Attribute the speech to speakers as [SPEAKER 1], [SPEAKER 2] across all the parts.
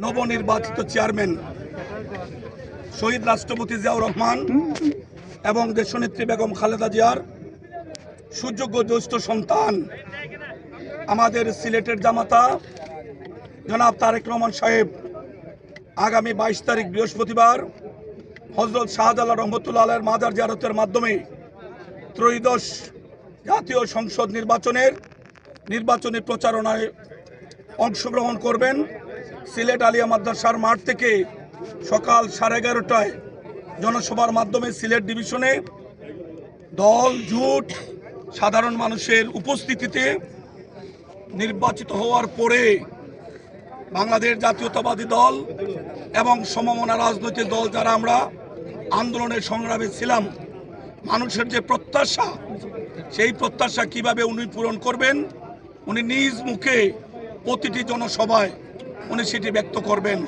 [SPEAKER 1] নবনির্বাচিত চেয়ারম্যান শহীদ রাষ্ট্রপতি জিয়াউর রহমান এবং দেশনেত্রী বেগম খালেদা জিয়ার সুযোগ্য জ্যেষ্ঠ সন্তান আমাদের সিলেটের জামাতা জনাব তারেক রহমান সাহেব আগামী 22 তারিখ বৃহস্পতিবার হযরত শাহজালাল রহমতুল্লাহ আলাইহির মাজার জিয়ারতের মাধ্যমে ত্রয়োদশ জাতীয় সংসদ নির্বাচনী প্রচারণায় অংশগ্রহণ করবেন। সিলেট আলিয়া মাদ্রাসার মাঠ থেকে সকাল 11:30টায় জনসভার মাধ্যমে সিলেট ডিভিশনে দল জোট সাধারণ মানুষের উপস্থিতিতে নির্বাচিত হওয়ার পরে বাংলাদেশ জাতীয়তাবাদী দল এবং সমমনা রাজনৈতিক দল যারা আমরা আন্দোলনের সংগ্রামে ছিলাম, মানুষের যে প্রত্যাশা, সেই প্রত্যাশা কিভাবে উনি পূরণ করবেন, উনি নিজ মুখে প্রতিটি জনসভায় উনি সেটি ব্যক্ত করবেন।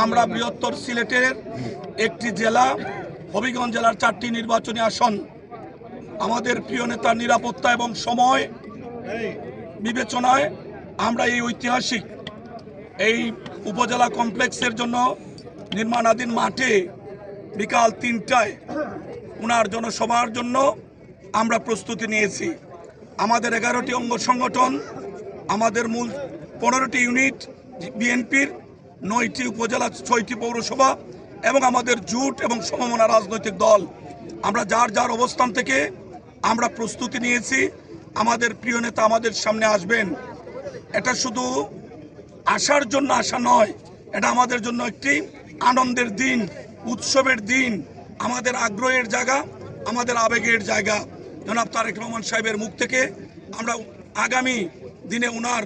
[SPEAKER 1] আমরা বৃহত্তর সিলেটের একটি জেলা, হবিগঞ্জ জেলার 4টি নির্বাচনী আসন, আমাদের প্রিয় নেতার নিরাপত্তা এবং সময় বিবেচনায় আমরা এই ঐতিহাসিক এই উপজেলা কমপ্লেক্সের জন্য নির্মাণাধীন মাঠে বিকাল 3টায় ওনার জনসভার জন্য আমরা প্রস্তুতি নিয়েছি। আমাদের 11টি অঙ্গ সংগঠন, আমাদের মূল 15টি ইউনিট বিএনপির, 9টি উপজেলা, 6টি পৌরসভা এবং আমাদের জোট এবং সমমনা রাজনৈতিক দল, আমরা যার যার অবস্থান থেকে আমরা প্রস্তুতি নিয়েছি। আমাদের প্রিয় নেতা আমাদের সামনে আসবেন। এটা শুধু আসার জন্য আসা নয়, এটা আমাদের জন্য একটি আনন্দের দিন, উৎসবের দিন, আমাদের আগ্রহের জায়গা, আমাদের আবেগের জায়গা। জনাব তারেক রহমান সাহেবের মুখ থেকে আমরা আগামী দিনে ওনার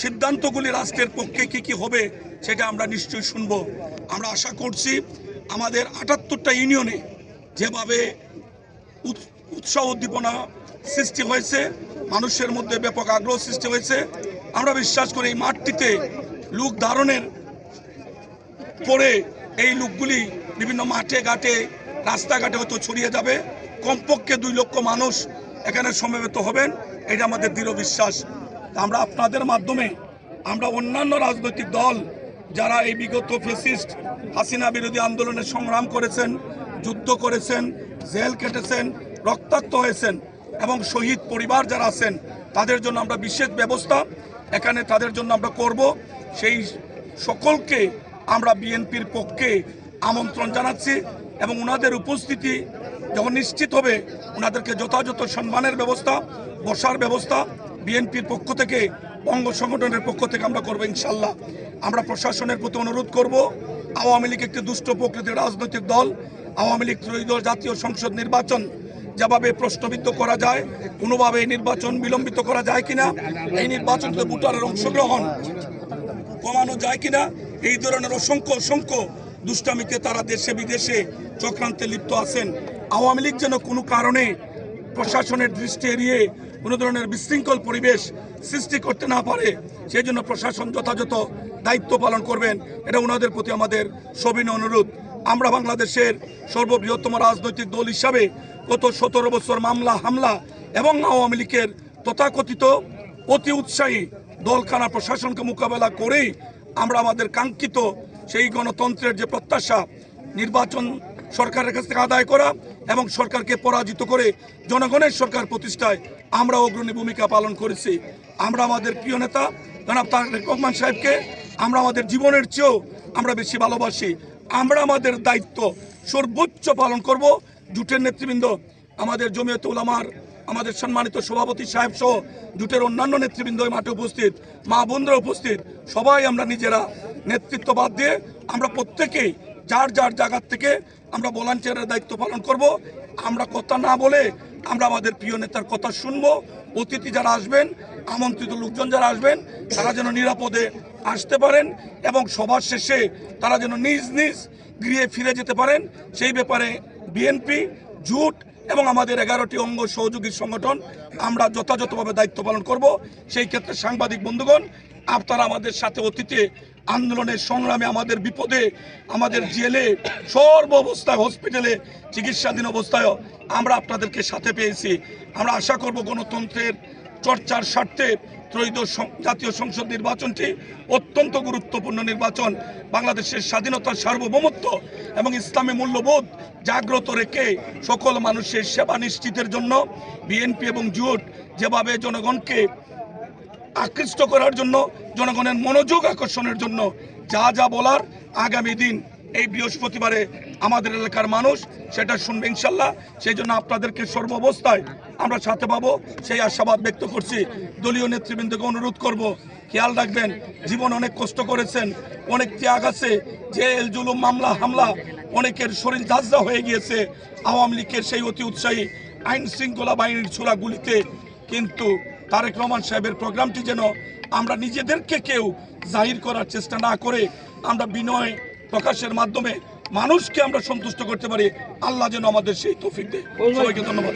[SPEAKER 1] সিদ্ধান্তগুলি রাষ্ট্রের পক্ষে কি হবে সেটা আমরা নিশ্চয়ই শুনবো। আমরা আশা করছি আমাদের 78টা ইউনিয়নে যেভাবে উৎসাহ উদ্দীপনা সৃষ্টি হয়েছে, মানুষের মধ্যে ব্যাপক আগ্রহ সৃষ্টি হয়েছে, আমরা বিশ্বাস করি এই মাঠটিতে লোক ধারণের পরে এই লোকগুলি বিভিন্ন মাঠে ঘাটে রাস্তাঘাটে হয়তো ছড়িয়ে যাবে। কমপক্ষে 2 লক্ষ মানুষ এখানে সমবেত হবেন, এটা আমাদের দৃঢ় বিশ্বাস। আমরা আপনাদের মাধ্যমে আমরা অন্যান্য রাজনৈতিক দল যারা এই বিগত ফ্যাসিস্ট হাসিনা বিরোধী আন্দোলনে সংগ্রাম করেছেন, যুদ্ধ করেছেন, জেল কেটেছেন, রক্তাক্ত হয়েছেন এবং শহীদ পরিবার যারা আছেন, তাদের জন্য আমরা বিশেষ ব্যবস্থা এখানে তাদের জন্য আমরা করব। সেই সকলকে আমরা বিএনপির পক্ষে আমন্ত্রণ জানাচ্ছি এবং ওনাদের উপস্থিতি যখন নিশ্চিত হবে ওনাদেরকে যথাযথ সম্মানের ব্যবস্থা, বসার ব্যবস্থা বিএনপির পক্ষ থেকে, অঙ্গ সংগঠনের পক্ষ থেকে আমরা করবো ইনশাল্লাহ। আমরা প্রশাসনের প্রতি অনুরোধ করব, আওয়ামী লীগ একটি দুষ্ট প্রকৃতির রাজনৈতিক দল। আওয়ামী লীগ ত্রয়োদশ জাতীয় সংসদ নির্বাচন যেভাবে প্রশ্নবিদ্ধ করা যায়, কোনোভাবে এই নির্বাচন বিলম্বিত করা যায় কিনা, এই নির্বাচনকে ভোটারের অংশগ্রহণ কমানো যায় কিনা, এই ধরনের অসংখ্য দুষ্টামিতে তারা দেশে বিদেশে চক্রান্তে লিপ্ত আছেন। আওয়ামী লীগ যেন কোনো কারণে প্রশাসনের দৃষ্টি এড়িয়ে কোনো ধরনের বিশৃঙ্খল পরিবেশ সৃষ্টি করতে না পারে, সেই জন্য প্রশাসন যথাযথ দায়িত্ব পালন করবেন, এটা ওনাদের প্রতি আমাদের সবিনয় অনুরোধ। আমরা বাংলাদেশের সর্ববৃহত্তম রাজনৈতিক দল হিসাবে গত 17 বছর মামলা হামলা এবং আওয়ামী লীগের তথাকথিত অতি উৎসাহী দলখানা প্রশাসনকে মোকাবেলা করেই আমরা আমাদের কাঙ্ক্ষিত সেই গণতন্ত্রের যে প্রত্যাশা, নির্বাচন সরকারের কাছ থেকে আদায় করা এবং সরকারকে পরাজিত করে জনগণের সরকার প্রতিষ্ঠায় আমরা অগ্রণী ভূমিকা পালন করেছি। আমরা আমাদের প্রিয় নেতা জনাব তারেক রহমান সাহেবকে আমরা আমাদের জীবনের চেয়েও আমরা বেশি ভালোবাসি। আমরা আমাদের দায়িত্ব সর্বোচ্চ পালন করব। জোটের নেতৃবৃন্দ, আমাদের জমিয়তে উলামার আমাদের সম্মানিত সভাপতি সাহেব সহ জোটের অন্যান্য নেতৃবৃন্দ মাঠে উপস্থিত, মা বোনরা উপস্থিত, সবাই আমরা নিজেরা নেতৃত্ব বাদ দিয়ে আমরা প্রত্যেকেই যার যার জায়গার থেকে আমরা ভলান্টিয়ারের দায়িত্ব পালন করব। আমরা কথা না বলে আমরা আমাদের প্রিয় নেতার কথা শুনবো। অতিথি যারা আসবেন, আমন্ত্রিত লোকজন যারা আসবেন, তারা যেন নিরাপদে আসতে পারেন এবং সবার শেষে তারা যেন নিজ নিজ গৃহে ফিরে যেতে পারেন, সেই ব্যাপারে বিএনপি, জোট এবং আমাদের 11টি অঙ্গ সহযোগী সংগঠন আমরা যথাযথভাবে দায়িত্ব পালন করব। সেই ক্ষেত্রে সাংবাদিক বন্ধুগণ, আপনারা আমাদের সাথে অতীতে আন্দোলনের সংগ্রামে, আমাদের বিপদে, আমাদের জেলে, সর্ব অবস্থায়, হসপিটালে চিকিৎসাধীন অবস্থায়ও আমরা আপনাদেরকে সাথে পেয়েছি। আমরা আশা করব গণতন্ত্রের চর্চার স্বার্থে ত্রয়োদশ জাতীয় সংসদ নির্বাচনটি অত্যন্ত গুরুত্বপূর্ণ নির্বাচন। বাংলাদেশের স্বাধীনতার সার্বভৌমত্ব এবং ইসলামী মূল্যবোধ জাগ্রত রেখে সকল মানুষের সেবা নিশ্চিতের জন্য বিএনপি এবং জোট যেভাবে জনগণকে আকৃষ্ট করার জন্য, জনগণের মনোযোগ আকর্ষণের জন্য যা যা বলার আগামী দিন এই বৃহস্পতিবারে আমাদের এলাকার মানুষ সেটা শুনবে ইনশাল্লাহ। সেই জন্য আপনাদেরকে সর্বাবস্থায় আমরা সাথে পাবো সেই আশাবাদ ব্যক্ত করছি। দলীয় নেতৃবৃন্দকে অনুরোধ করব, খেয়াল রাখবেন, জীবন অনেক কষ্ট করেছেন, অনেক ত্যাগ আছে, জেল জুলুম মামলা হামলা, অনেকের শরীর ঝাঁঝরা হয়ে গিয়েছে আওয়ামী লীগের সেই অতি উৎসাহী আইন শৃঙ্খলা বাহিনীর ছোড়াগুলিতে। কিন্তু তারেক রহমান সাহেবের প্রোগ্রামটি যেন আমরা নিজেদেরকে কেউ জাহির করার চেষ্টা না করে আমরা বিনয় প্রকাশের মাধ্যমে মানুষকে আমরা সন্তুষ্ট করতে পারি। আল্লাহ যেন আমাদের সেই তৌফিক দেয়। সবাইকে ধন্যবাদ।